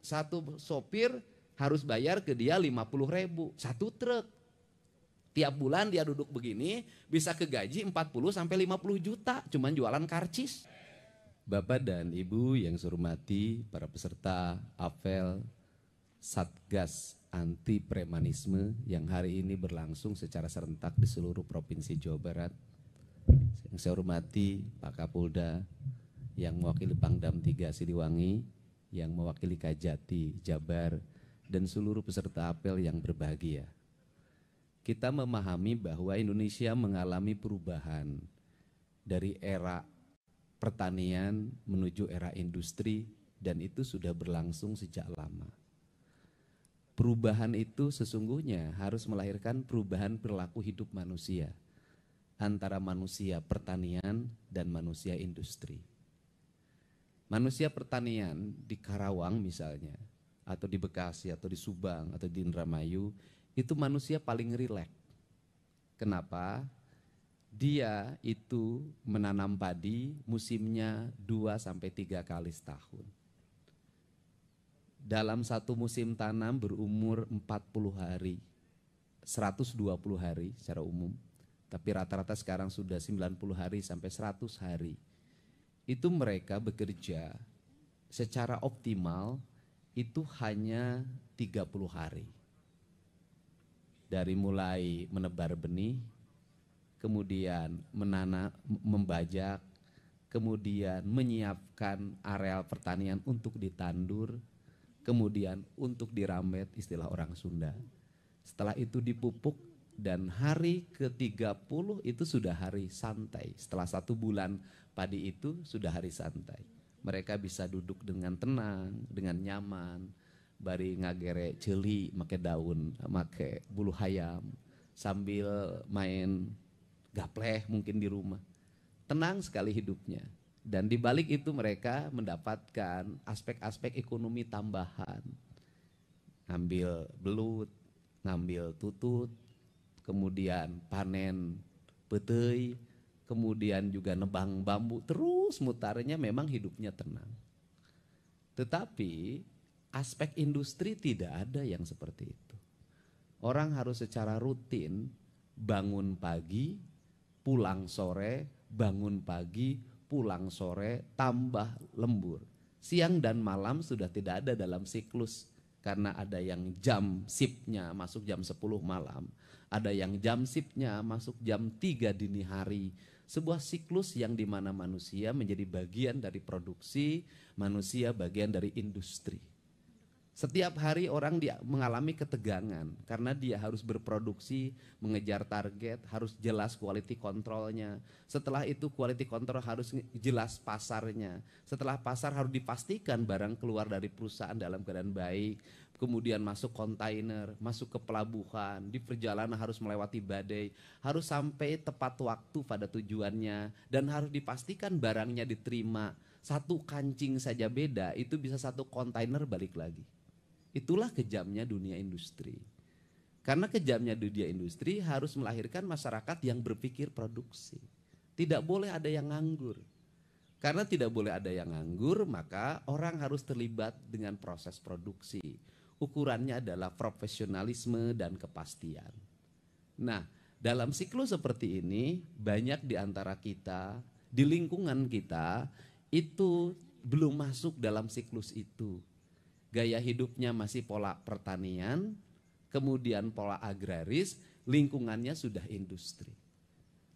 satu sopir harus bayar ke dia 50.000 satu truk. Tiap bulan dia duduk begini bisa kegaji 40 sampai 50 juta cuman jualan karcis. Bapak dan Ibu yang saya hormati, para peserta apel Satgas Anti Premanisme yang hari ini berlangsung secara serentak di seluruh Provinsi Jawa Barat. Yang saya hormati Pak Kapolda yang mewakili Pangdam 3 Siliwangi, yang mewakili Kajati Jabar, dan seluruh peserta apel yang berbahagia. Kita memahami bahwa Indonesia mengalami perubahan dari era pertanian menuju era industri, dan itu sudah berlangsung sejak lama. Perubahan itu sesungguhnya harus melahirkan perubahan perilaku hidup manusia antara manusia pertanian dan manusia industri. Manusia pertanian di Karawang misalnya, atau di Bekasi, atau di Subang, atau di Indramayu, itu manusia paling rileks. Kenapa? Dia itu menanam padi musimnya 2-3 kali setahun. Dalam satu musim tanam berumur 40 hari, 120 hari secara umum, tapi rata-rata sekarang sudah 90 hari sampai 100 hari. Itu mereka bekerja secara optimal itu hanya 30 hari. Dari mulai menebar benih, kemudian menanam, membajak, kemudian menyiapkan areal pertanian untuk ditandur, kemudian untuk diramet, istilah orang Sunda. Setelah itu dipupuk, dan hari ke-30 itu sudah hari santai. Setelah 1 bulan padi itu sudah hari santai. Mereka bisa duduk dengan tenang, dengan nyaman, bari ngagere celi, make daun, make bulu hayam, sambil main gapleh mungkin di rumah. Tenang sekali hidupnya. Dan di balik itu mereka mendapatkan aspek-aspek ekonomi tambahan. Ngambil belut, ngambil tutut, kemudian panen petei, kemudian juga nebang bambu, terus mutarnya, memang hidupnya tenang. Tetapi aspek industri tidak ada yang seperti itu. Orang harus secara rutin bangun pagi, pulang sore, bangun pagi, pulang sore, tambah lembur. Siang dan malam sudah tidak ada dalam siklus, karena ada yang jam shiftnya masuk jam 10 malam, ada yang jam shiftnya masuk jam 3 dini hari. Sebuah siklus yang dimana manusia menjadi bagian dari produksi, manusia bagian dari industri. Setiap hari orang dia mengalami ketegangan karena dia harus berproduksi, mengejar target, harus jelas quality controlnya. Setelah itu quality control harus jelas pasarnya. Setelah pasar harus dipastikan barang keluar dari perusahaan dalam keadaan baik. Kemudian masuk kontainer, masuk ke pelabuhan, di perjalanan harus melewati badai, harus sampai tepat waktu pada tujuannya, dan harus dipastikan barangnya diterima. Satu kancing saja beda, itu bisa satu kontainer balik lagi. Itulah kejamnya dunia industri. Karena kejamnya dunia industri harus melahirkan masyarakat yang berpikir produksi. Tidak boleh ada yang nganggur. Karena tidak boleh ada yang nganggur, maka orang harus terlibat dengan proses produksi. Ukurannya adalah profesionalisme dan kepastian. Nah, dalam siklus seperti ini, banyak di antara kita, di lingkungan kita, itu belum masuk dalam siklus itu. Gaya hidupnya masih pola pertanian, kemudian pola agraris, lingkungannya sudah industri.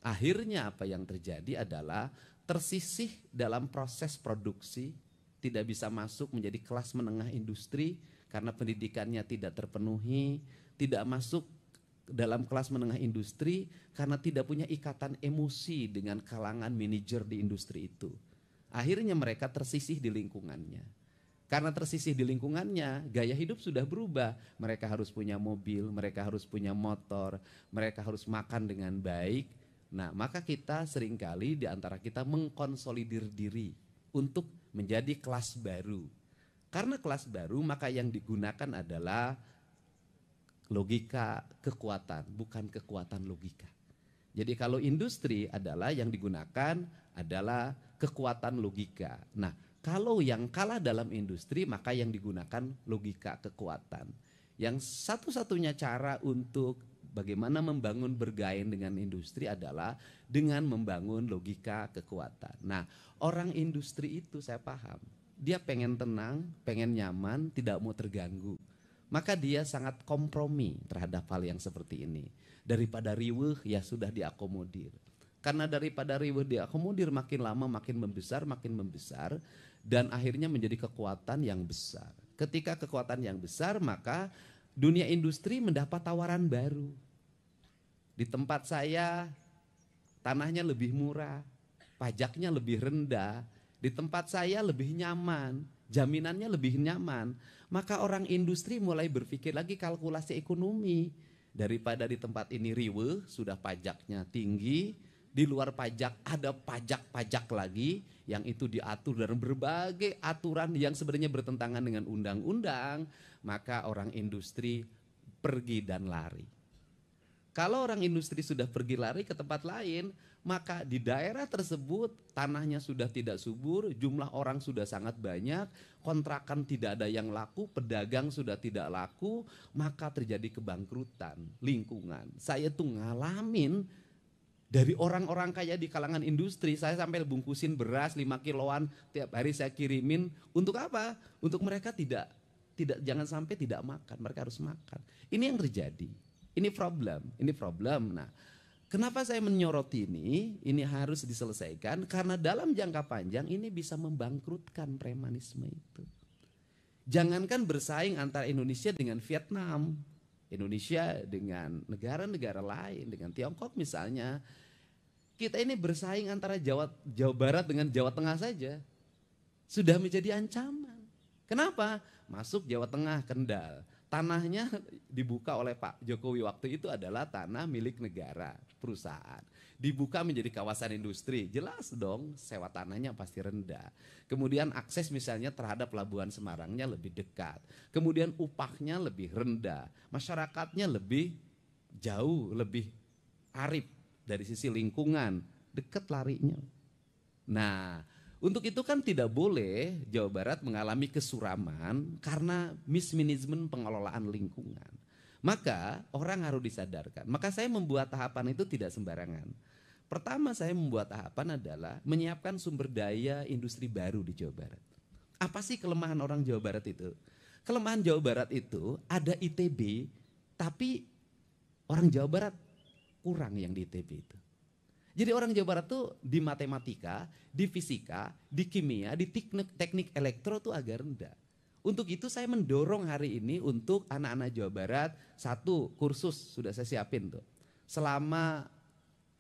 Akhirnya apa yang terjadi adalah tersisih dalam proses produksi, tidak bisa masuk menjadi kelas menengah industri karena pendidikannya tidak terpenuhi, tidak masuk dalam kelas menengah industri karena tidak punya ikatan emosi dengan kalangan manajer di industri itu. Akhirnya mereka tersisih di lingkungannya. Karena tersisih di lingkungannya, gaya hidup sudah berubah. Mereka harus punya mobil, mereka harus punya motor, mereka harus makan dengan baik. Nah, maka kita seringkali di antara kita mengkonsolidir diri untuk menjadi kelas baru. Karena kelas baru, maka yang digunakan adalah logika kekuatan, bukan kekuatan logika. Jadi kalau industri adalah yang digunakan adalah kekuatan logika. Nah, kalau yang kalah dalam industri maka yang digunakan logika kekuatan. Yang satu-satunya cara untuk bagaimana membangun bergain dengan industri adalah dengan membangun logika kekuatan. Nah, orang industri itu saya paham, dia pengen tenang, pengen nyaman, tidak mau terganggu. Maka dia sangat kompromi terhadap hal yang seperti ini. Daripada riweuh ya sudah diakomodir. Karena daripada riweuh diakomodir makin lama makin membesar dan akhirnya menjadi kekuatan yang besar. Ketika kekuatan yang besar maka dunia industri mendapat tawaran baru. Di tempat saya tanahnya lebih murah, pajaknya lebih rendah, di tempat saya lebih nyaman, jaminannya lebih nyaman. Maka orang industri mulai berpikir lagi kalkulasi ekonomi. Daripada di tempat ini riweuh, sudah pajaknya tinggi, di luar pajak ada pajak-pajak lagi yang itu diatur dalam berbagai aturan yang sebenarnya bertentangan dengan undang-undang, maka orang industri pergi dan lari. Kalau orang industri sudah pergi lari ke tempat lain, maka di daerah tersebut tanahnya sudah tidak subur, jumlah orang sudah sangat banyak, kontrakan tidak ada yang laku, pedagang sudah tidak laku, maka terjadi kebangkrutan lingkungan. Saya tuh ngalamin dari orang-orang kaya di kalangan industri, saya sampai bungkusin beras 5 kiloan tiap hari saya kirimin. Untuk apa? Untuk mereka tidak jangan sampai tidak makan, mereka harus makan. Ini yang terjadi. Ini problem. Nah, kenapa saya menyoroti ini? Ini harus diselesaikan karena dalam jangka panjang ini bisa membangkrutkan premanisme itu. Jangankan bersaing antara Indonesia dengan Vietnam, Indonesia dengan negara-negara lain, dengan Tiongkok misalnya. Kita ini bersaing antara Jawa Barat dengan Jawa Tengah saja. Sudah menjadi ancaman. Kenapa? Masuk Jawa Tengah, Kendal. Tanahnya dibuka oleh Pak Jokowi waktu itu adalah tanah milik negara, perusahaan. Dibuka menjadi kawasan industri, jelas dong sewa tanahnya pasti rendah. Kemudian akses misalnya terhadap Pelabuhan Semarangnya lebih dekat. Kemudian upahnya lebih rendah, masyarakatnya lebih jauh, lebih arif dari sisi lingkungan, dekat larinya. Nah, untuk itu kan tidak boleh Jawa Barat mengalami kesuraman karena mismanagement pengelolaan lingkungan. Maka orang harus disadarkan. Maka saya membuat tahapan itu tidak sembarangan. Pertama saya membuat tahapan adalah menyiapkan sumber daya industri baru di Jawa Barat. Apa sih kelemahan orang Jawa Barat itu? Kelemahan Jawa Barat itu ada ITB, tapi orang Jawa Barat kurang yang di ITB itu. Jadi orang Jawa Barat tuh di matematika, di fisika, di kimia, di teknik elektro tuh agak rendah. Untuk itu saya mendorong hari ini untuk anak-anak Jawa Barat, satu kursus sudah saya siapin tuh. Selama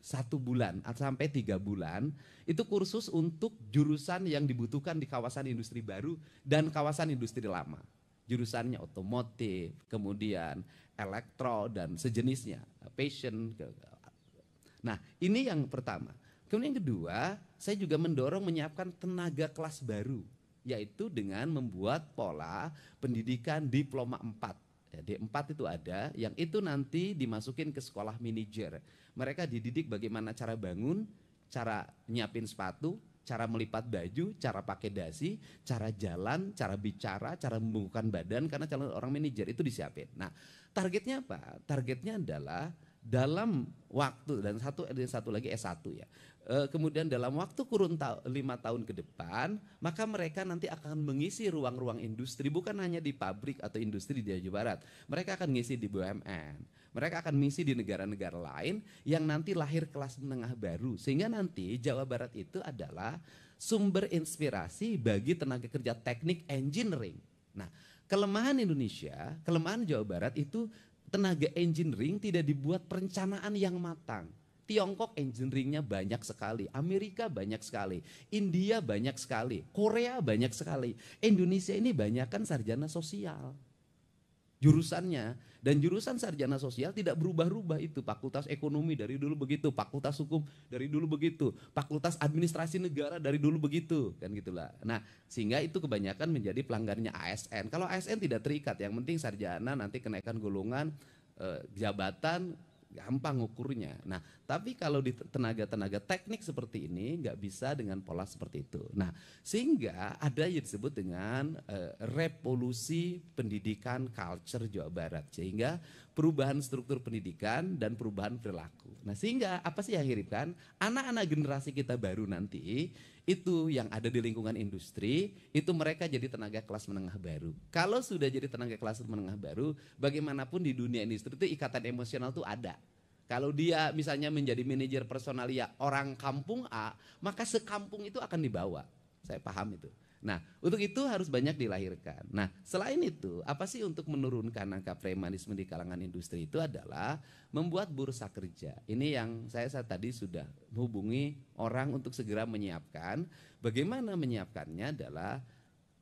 1 bulan sampai 3 bulan, itu kursus untuk jurusan yang dibutuhkan di kawasan industri baru dan kawasan industri lama. Jurusannya otomotif, kemudian elektro dan sejenisnya, fashion. Nah, ini yang pertama. Kemudian yang kedua, saya juga mendorong menyiapkan tenaga kelas baru, yaitu dengan membuat pola pendidikan diploma 4. Ya, D4 itu ada, yang itu nanti dimasukin ke sekolah manajer. Mereka dididik bagaimana cara bangun, cara nyiapin sepatu, cara melipat baju, cara pakai dasi, cara jalan, cara bicara, cara membungkukkan badan, karena calon orang manajer itu disiapin. Nah, targetnya apa? Targetnya adalah dalam waktu, dan satu lagi S1 ya. Kemudian dalam waktu kurun 5 tahun ke depan, maka mereka nanti akan mengisi ruang-ruang industri, bukan hanya di pabrik atau industri di Jawa Barat. Mereka akan ngisi di BUMN, mereka akan ngisi di negara-negara lain yang nanti lahir kelas menengah baru. Sehingga nanti Jawa Barat itu adalah sumber inspirasi bagi tenaga kerja teknik engineering. Nah, kelemahan Indonesia, kelemahan Jawa Barat itu tenaga engineering tidak dibuat perencanaan yang matang. Tiongkok engineeringnya banyak sekali, Amerika banyak sekali, India banyak sekali, Korea banyak sekali. Indonesia ini banyak kan sarjana sosial jurusannya, dan jurusan sarjana sosial tidak berubah-ubah itu. Fakultas ekonomi dari dulu begitu, fakultas hukum dari dulu begitu, fakultas administrasi negara dari dulu begitu, kan gitulah. Nah, sehingga itu kebanyakan menjadi pelanggannya ASN. Kalau ASN tidak terikat, yang penting sarjana nanti kenaikan golongan jabatan gampang ukurnya. Nah, tapi kalau di tenaga-tenaga teknik seperti ini nggak bisa dengan pola seperti itu. Nah, sehingga ada yang disebut dengan revolusi pendidikan culture Jawa Barat, sehingga perubahan struktur pendidikan dan perubahan perilaku. Nah, sehingga apa sih yang hiripkan? Anak-anak generasi kita baru nanti itu yang ada di lingkungan industri, itu mereka jadi tenaga kelas menengah baru. Kalau sudah jadi tenaga kelas menengah baru, bagaimanapun di dunia industri itu ikatan emosional itu ada. Kalau dia misalnya menjadi manajer personalia orang kampung A, maka sekampung itu akan dibawa. Saya paham itu. Nah, untuk itu harus banyak dilahirkan. Nah, selain itu, apa sih untuk menurunkan angka premanisme di kalangan industri itu adalah membuat bursa kerja. Ini yang saya tadi sudah menghubungi orang untuk segera menyiapkan. Bagaimana menyiapkannya adalah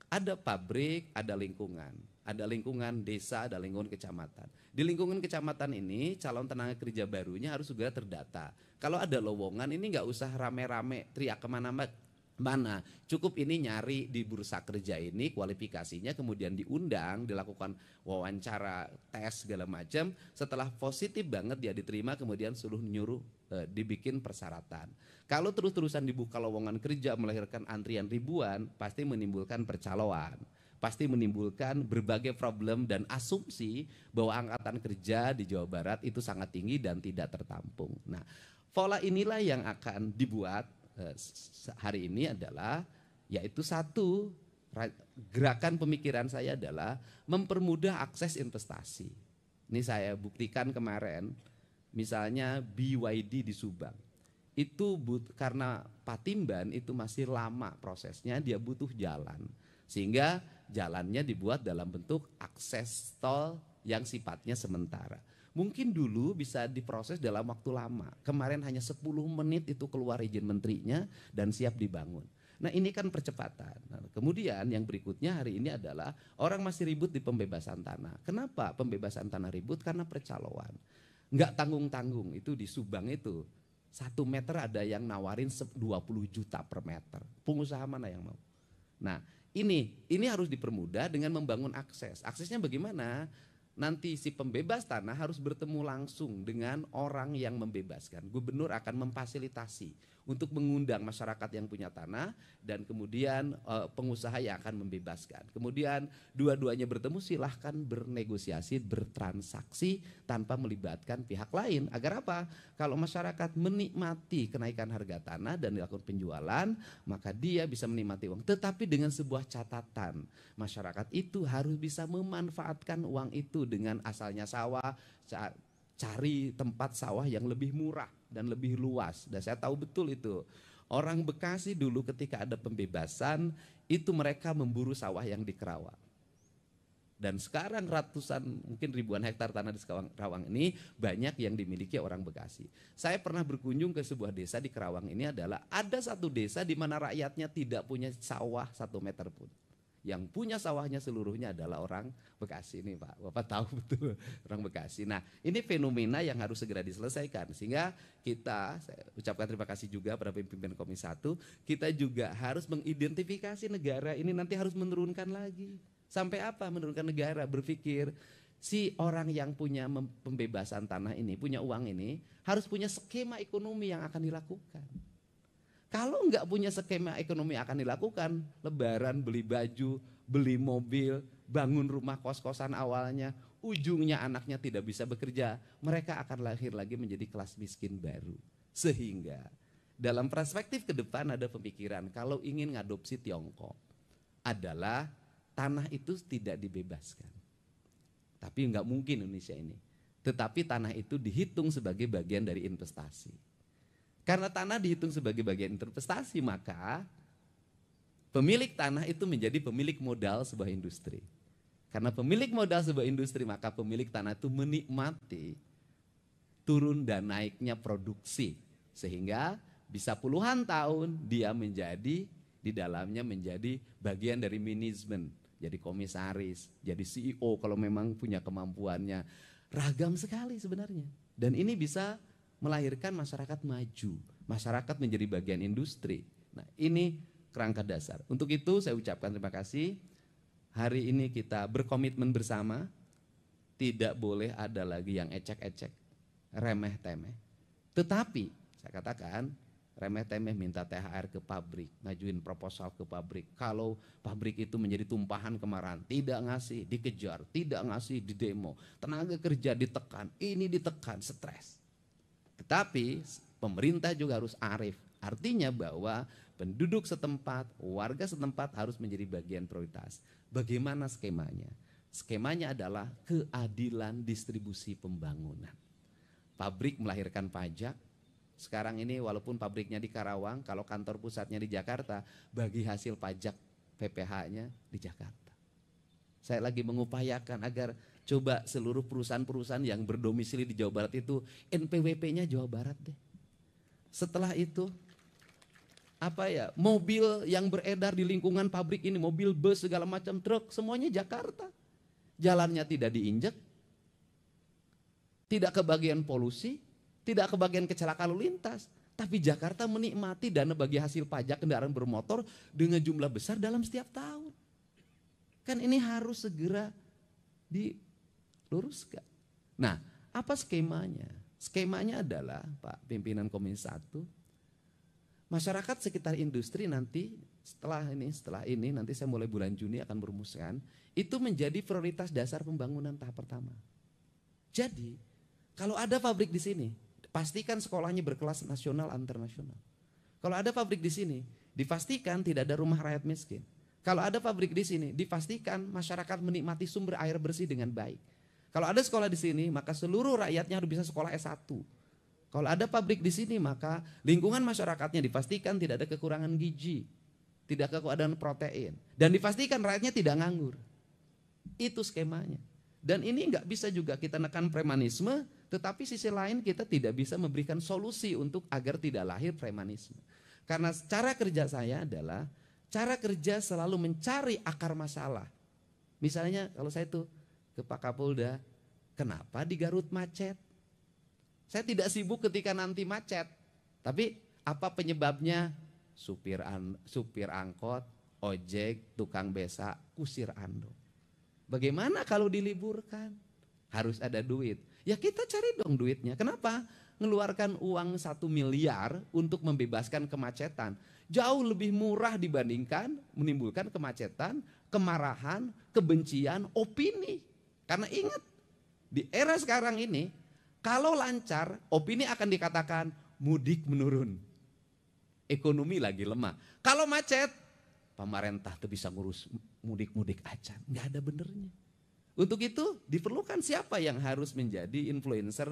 ada pabrik, ada lingkungan desa, ada lingkungan kecamatan. Di lingkungan kecamatan ini calon tenaga kerja barunya harus juga terdata. Kalau ada lowongan ini nggak usah rame-rame teriak kemana-mana, cukup ini nyari di bursa kerja ini kualifikasinya, kemudian diundang, dilakukan wawancara, tes segala macam. Setelah positif banget dia diterima, kemudian suruh nyuruh dibikin persyaratan. Kalau terus-terusan dibuka lowongan kerja melahirkan antrian ribuan, pasti menimbulkan percaloan, pasti menimbulkan berbagai problem dan asumsi bahwa angkatan kerja di Jawa Barat itu sangat tinggi dan tidak tertampung. Nah, pola inilah yang akan dibuat hari ini adalah, yaitu satu, gerakan pemikiran saya adalah mempermudah akses investasi. Ini saya buktikan kemarin, misalnya BYD di Subang. Itu karena Patimban itu masih lama prosesnya, dia butuh jalan. Sehingga jalannya dibuat dalam bentuk akses tol yang sifatnya sementara. Mungkin dulu bisa diproses dalam waktu lama. Kemarin hanya 10 menit itu keluar izin menterinya dan siap dibangun. Nah, ini kan percepatan. Nah, kemudian yang berikutnya hari ini adalah orang masih ribut di pembebasan tanah. Kenapa pembebasan tanah ribut? Karena percaloan. Nggak tanggung-tanggung itu di Subang itu. 1 meter ada yang nawarin 20 juta per meter. Pengusaha mana yang mau? Nah, ini harus dipermudah dengan membangun akses. Aksesnya bagaimana? Nanti si pembebas tanah harus bertemu langsung dengan orang yang membebaskan. Gubernur akan memfasilitasi untuk mengundang masyarakat yang punya tanah dan kemudian pengusaha yang akan membebaskan. Kemudian dua-duanya bertemu, silahkan bernegosiasi, bertransaksi tanpa melibatkan pihak lain. Agar apa? Kalau masyarakat menikmati kenaikan harga tanah dan dilakukan penjualan, maka dia bisa menikmati uang. Tetapi dengan sebuah catatan, masyarakat itu harus bisa memanfaatkan uang itu dengan asalnya sawah, cari tempat sawah yang lebih murah dan lebih luas. Dan saya tahu betul itu. Orang Bekasi dulu ketika ada pembebasan, itu mereka memburu sawah yang di Kerawang. Dan sekarang ratusan, mungkin ribuan hektar tanah di Kerawang ini banyak yang dimiliki orang Bekasi. Saya pernah berkunjung ke sebuah desa di Kerawang ini, adalah ada satu desa di mana rakyatnya tidak punya sawah 1 meter pun. Yang punya sawahnya seluruhnya adalah orang Bekasi ini, Pak. Bapak tahu betul, orang Bekasi. Nah, ini fenomena yang harus segera diselesaikan. Sehingga kita, saya ucapkan terima kasih juga pada pimpinan Komisi 1, kita juga harus mengidentifikasi negara ini nanti harus menurunkan lagi. Sampai apa menurunkan negara? Berpikir si orang yang punya pembebasan tanah ini, punya uang ini, harus punya skema ekonomi yang akan dilakukan. Kalau enggak punya skema ekonomi akan dilakukan, lebaran beli baju, beli mobil, bangun rumah kos-kosan awalnya, ujungnya anaknya tidak bisa bekerja, mereka akan lahir lagi menjadi kelas miskin baru. Sehingga dalam perspektif ke depan ada pemikiran kalau ingin ngadopsi Tiongkok adalah tanah itu tidak dibebaskan. Tapi enggak mungkin Indonesia ini. Tetapi tanah itu dihitung sebagai bagian dari investasi. Karena tanah dihitung sebagai bagian investasi, maka pemilik tanah itu menjadi pemilik modal sebuah industri. Karena pemilik modal sebuah industri, maka pemilik tanah itu menikmati turun dan naiknya produksi. Sehingga bisa puluhan tahun dia menjadi, di dalamnya menjadi bagian dari manajemen. Jadi komisaris, jadi CEO kalau memang punya kemampuannya. Ragam sekali sebenarnya. Dan ini bisa melahirkan masyarakat maju, masyarakat menjadi bagian industri. Nah, ini kerangka dasar. Untuk itu saya ucapkan terima kasih. Hari ini kita berkomitmen bersama, tidak boleh ada lagi yang ecek-ecek. remeh-temeh. Tetapi saya katakan remeh-temeh minta THR ke pabrik, ngajuin proposal ke pabrik. Kalau pabrik itu menjadi tumpahan kemarahan, tidak ngasih, dikejar, tidak ngasih, didemo. Tenaga kerja ditekan, ini ditekan, stres. Tetapi pemerintah juga harus arif. Artinya bahwa penduduk setempat, warga setempat harus menjadi bagian prioritas. Bagaimana skemanya? Skemanya adalah keadilan distribusi pembangunan. Pabrik melahirkan pajak. Sekarang ini walaupun pabriknya di Karawang, kalau kantor pusatnya di Jakarta, bagi hasil pajak PPh-nya di Jakarta. Saya lagi mengupayakan agar coba seluruh perusahaan-perusahaan yang berdomisili di Jawa Barat itu NPWP-nya Jawa Barat deh. Setelah itu mobil yang beredar di lingkungan pabrik ini, mobil bus segala macam truk, semuanya Jakarta. Jalannya tidak diinjek, tidak kebagian polusi, tidak kebagian kecelakaan lalu lintas, tapi Jakarta menikmati dana bagi hasil pajak kendaraan bermotor dengan jumlah besar dalam setiap tahun. Kan ini harus segera diluruskan. Nah, apa skemanya? Skemanya adalah Pak Pimpinan Komisi 1, masyarakat sekitar industri nanti setelah ini nanti saya mulai bulan Juni akan merumuskan, itu menjadi prioritas dasar pembangunan tahap pertama. Jadi, kalau ada pabrik di sini, pastikan sekolahnya berkelas nasional internasional. Kalau ada pabrik di sini, dipastikan tidak ada rumah rakyat miskin. Kalau ada pabrik di sini, dipastikan masyarakat menikmati sumber air bersih dengan baik. Kalau ada sekolah di sini, maka seluruh rakyatnya harus bisa sekolah S1. Kalau ada pabrik di sini, maka lingkungan masyarakatnya dipastikan tidak ada kekurangan gizi, tidak kekurangan protein, dan dipastikan rakyatnya tidak nganggur. Itu skemanya. Dan ini nggak bisa juga kita nekan premanisme, tetapi sisi lain kita tidak bisa memberikan solusi untuk agar tidak lahir premanisme. Karena cara kerja saya adalah cara kerja selalu mencari akar masalah. Misalnya kalau saya tuh ke Pak Kapolda, kenapa di Garut macet? Saya tidak sibuk ketika nanti macet, tapi apa penyebabnya? Supir angkot, ojek, tukang beca, kusir ando. Bagaimana kalau diliburkan? Harus ada duit. Ya kita cari dong duitnya. Kenapa? Ngeluarkan uang 1 miliar untuk membebaskan kemacetan. Jauh lebih murah dibandingkan menimbulkan kemacetan, kemarahan, kebencian, opini. Karena ingat, di era sekarang ini, kalau lancar, opini akan dikatakan mudik menurun. Ekonomi lagi lemah. Kalau macet, pemerintah tuh bisa ngurus mudik-mudik aja. Nggak ada benernya. Untuk itu diperlukan siapa yang harus menjadi influencer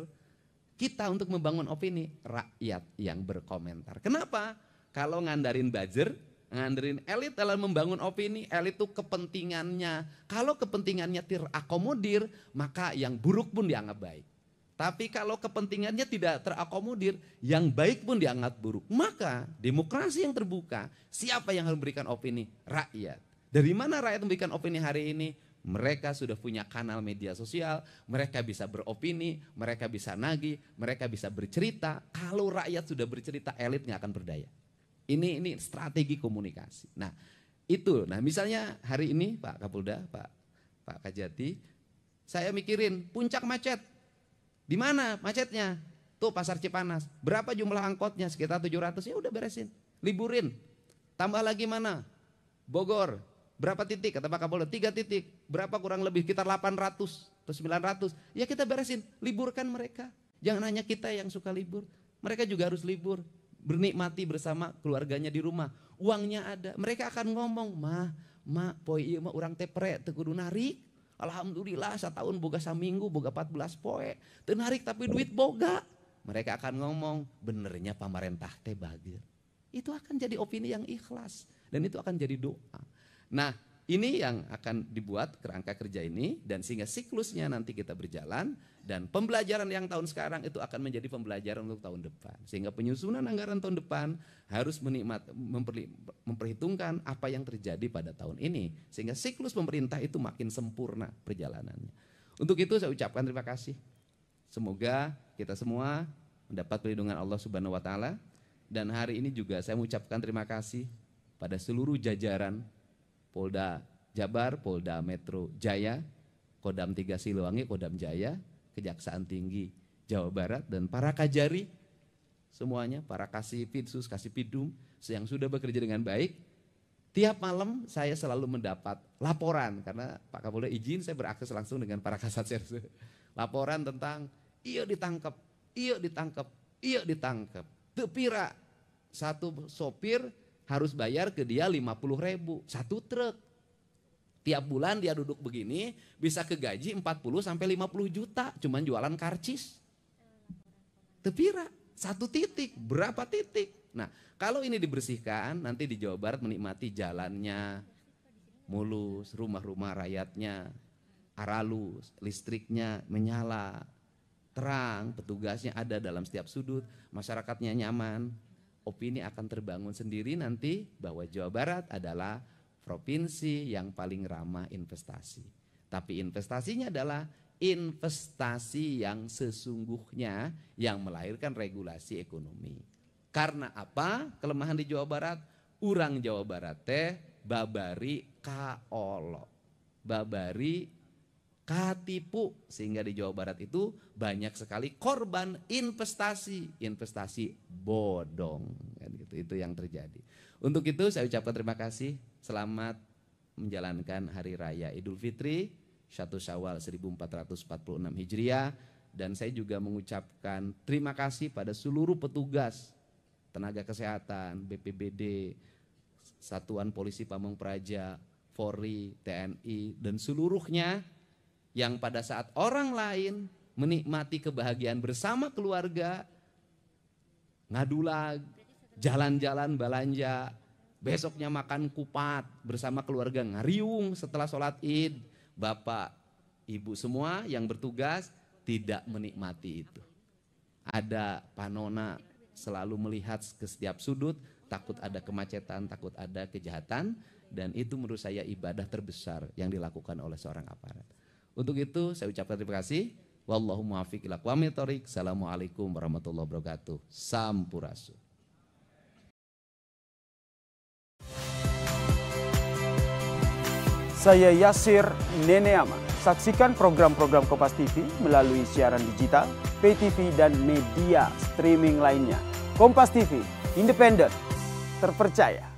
kita untuk membangun opini? Rakyat yang berkomentar. Kenapa? Kalau ngandarin buzzer, ngandarin elit dalam membangun opini, elit itu kepentingannya. Kalau kepentingannya terakomodir, maka yang buruk pun dianggap baik. Tapi kalau kepentingannya tidak terakomodir, yang baik pun dianggap buruk. Maka demokrasi yang terbuka, siapa yang harus memberikan opini? Rakyat. Dari mana rakyat memberikan opini hari ini? Mereka sudah punya kanal media sosial, mereka bisa beropini, mereka bisa nagih, mereka bisa bercerita. Kalau rakyat sudah bercerita, elit nggak akan berdaya. Ini strategi komunikasi. Nah itu, misalnya hari ini Pak Kapolda, Pak Kajati, saya mikirin puncak macet. Di mana macetnya? Tuh Pasar Cipanas. Berapa jumlah angkotnya? Sekitar 700, ya udah beresin. Liburin. Tambah lagi mana? Bogor. Berapa titik? Kata Pak Kapolda, 3 titik. Berapa kurang lebih? Sekitar 800 atau 900. Ya kita beresin, liburkan mereka. Jangan hanya kita yang suka libur. Mereka juga harus libur. Bernikmati bersama keluarganya di rumah. Uangnya ada. Mereka akan ngomong, poi ieu mah urang teh pre teu kudu narik. Alhamdulillah setahun boga saminggu, boga 14 poe. Teu narik tapi duit boga. Mereka akan ngomong, benernya pamarentah teh bageur. Itu akan jadi opini yang ikhlas. Dan itu akan jadi doa. Nah ini yang akan dibuat kerangka kerja ini, dan sehingga siklusnya nanti kita berjalan, dan pembelajaran yang tahun sekarang itu akan menjadi pembelajaran untuk tahun depan. Sehingga penyusunan anggaran tahun depan harus memperhitungkan apa yang terjadi pada tahun ini. Sehingga siklus pemerintah itu makin sempurna perjalanannya. Untuk itu saya ucapkan terima kasih. Semoga kita semua mendapat perlindungan Allah Subhanahu wa Ta'ala. Dan hari ini juga saya mengucapkan terima kasih pada seluruh jajaran Polda Jabar, Polda Metro Jaya, Kodam 3 Siliwangi, Kodam Jaya, Kejaksaan Tinggi Jawa Barat dan para Kajari semuanya, para Kasipidsus, Kasipidum yang sudah bekerja dengan baik. Tiap malam saya selalu mendapat laporan karena Pak Kapolda izin saya berakses langsung dengan para Kasat Serse. Laporan tentang iya ditangkap, iya ditangkap, iya ditangkap. Tepira satu sopir harus bayar ke dia 50.000 satu truk. Tiap bulan dia duduk begini bisa kegaji 40 sampai 50 juta cuman jualan karcis. Tepira satu titik, berapa titik? Nah, kalau ini dibersihkan, nanti di Jawa Barat menikmati jalannya mulus, rumah-rumah rakyatnya aralus, listriknya menyala, terang, petugasnya ada dalam setiap sudut, masyarakatnya nyaman. Opini akan terbangun sendiri nanti bahwa Jawa Barat adalah provinsi yang paling ramah investasi. Tapi investasinya adalah investasi yang sesungguhnya yang melahirkan regulasi ekonomi. Karena apa? Kelemahan di Jawa Barat, urang Jawa Barat teh babari kaolo, babari katipu, sehingga di Jawa Barat itu banyak sekali korban investasi bodong, kan gitu. Itu yang terjadi. Untuk itu saya ucapkan terima kasih, selamat menjalankan Hari Raya Idul Fitri 1 Syawal 1446 Hijriah, dan saya juga mengucapkan terima kasih pada seluruh petugas tenaga kesehatan, BPBD, Satuan Polisi Pamong Praja, Polri, TNI, dan seluruhnya yang pada saat orang lain menikmati kebahagiaan bersama keluarga, ngadulag, jalan-jalan belanja, besoknya makan kupat bersama keluarga ngariung setelah sholat id, Bapak, Ibu semua yang bertugas tidak menikmati itu. Ada panona selalu melihat ke setiap sudut, takut ada kemacetan, takut ada kejahatan, dan itu menurut saya ibadah terbesar yang dilakukan oleh seorang aparat. Untuk itu saya ucapkan terima kasih. Wallahu muwaffiq ila aqwamit thoriq. Assalamualaikum warahmatullahi wabarakatuh. Sampurasun. Saya Yasir Neneama. Saksikan program-program Kompas TV melalui siaran digital, pay TV, dan media streaming lainnya. Kompas TV, independen, terpercaya.